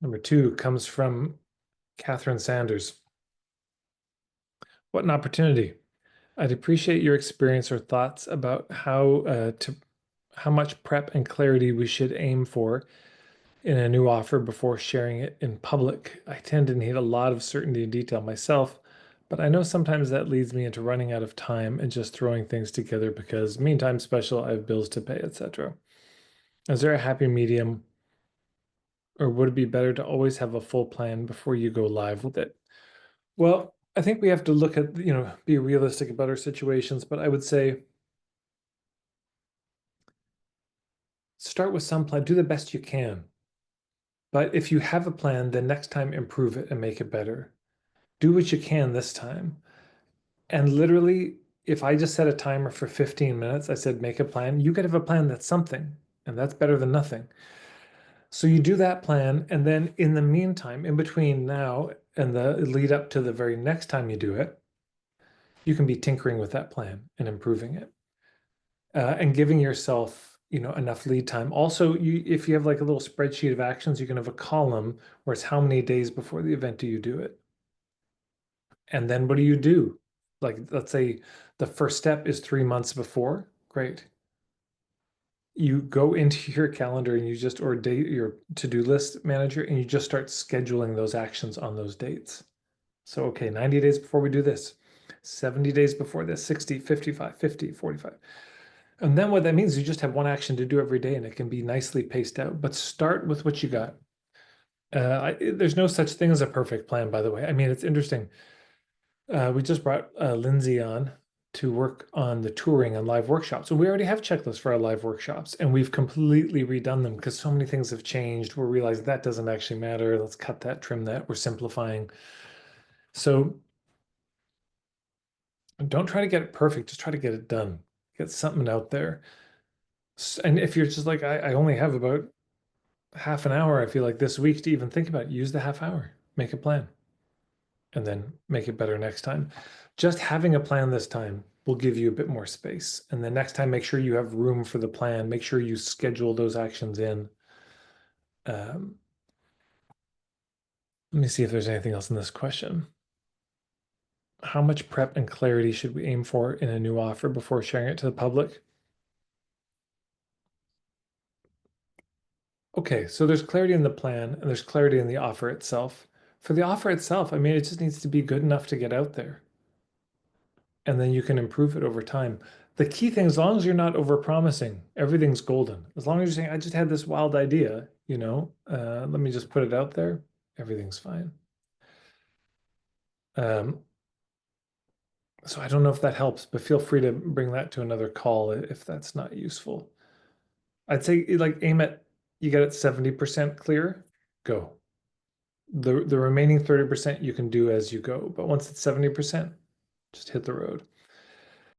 Number two comes from Catherine Sanders. What an opportunity. I'd appreciate your experience or thoughts about how much prep and clarity we should aim for in a new offer before sharing it in public. I tend to need a lot of certainty and detail myself, but I know sometimes that leads me into running out of time and just throwing things together because meantime special, I have bills to pay, etc. Is there a happy medium, or would it be better to always have a full plan before you go live with it? Well, I think we have to look at, be realistic about our situations, but I would say start with some plan, do the best you can. But if you have a plan, then next time improve it and make it better. Do what you can this time. And literally, if I just set a timer for 15 minutes, I said, make a plan, you could have a plan that's something, and that's better than nothing. So you do that plan, and then in the meantime, in between now and the lead up to the very next time you do it, you can be tinkering with that plan and improving it, and giving yourself, enough lead time. Also, if you have like a little spreadsheet of actions, you can have a column where it's how many days before the event do you do it, and then what do you do? Like, let's say the first step is 3 months before. Great. You go into your calendar and you just, or date your to-do list manager, and you just start scheduling those actions on those dates. So, okay, 90 days before we do this, 70 days before this, 60, 55, 50, 45. And then what that means is you just have one action to do every day and it can be nicely paced out, but start with what you got. There's no such thing as a perfect plan, by the way. I mean, it's interesting. We just brought Lindsay on to work on the touring and live workshops. And we already have checklists for our live workshops, and we've completely redone them because so many things have changed. We're realizing that doesn't actually matter. Let's cut that, trim that. We're simplifying. So don't try to get it perfect. Just try to get it done. Get something out there. And if you're just like, I only have about half an hour, I feel like this week to even think about it, use the half hour, make a plan, and then make it better next time. Just having a plan this time will give you a bit more space. And then next time, make sure you have room for the plan. Make sure you schedule those actions in. Um, Let me see if there's anything else in this question. How much prep and clarity should we aim for in a new offer before sharing it to the public? Okay, so there's clarity in the plan and there's clarity in the offer itself. For the offer itself, I mean, it just needs to be good enough to get out there. And then you can improve it over time. The key thing, as long as you're not overpromising, everything's golden. As long as you're saying, I just had this wild idea, let me just put it out there, everything's fine. Um, so I don't know if that helps, but feel free to bring that to another call if that's not useful. I'd say like aim at, you get it 70% clear, go. The remaining 30% you can do as you go. But once it's 70%, just hit the road.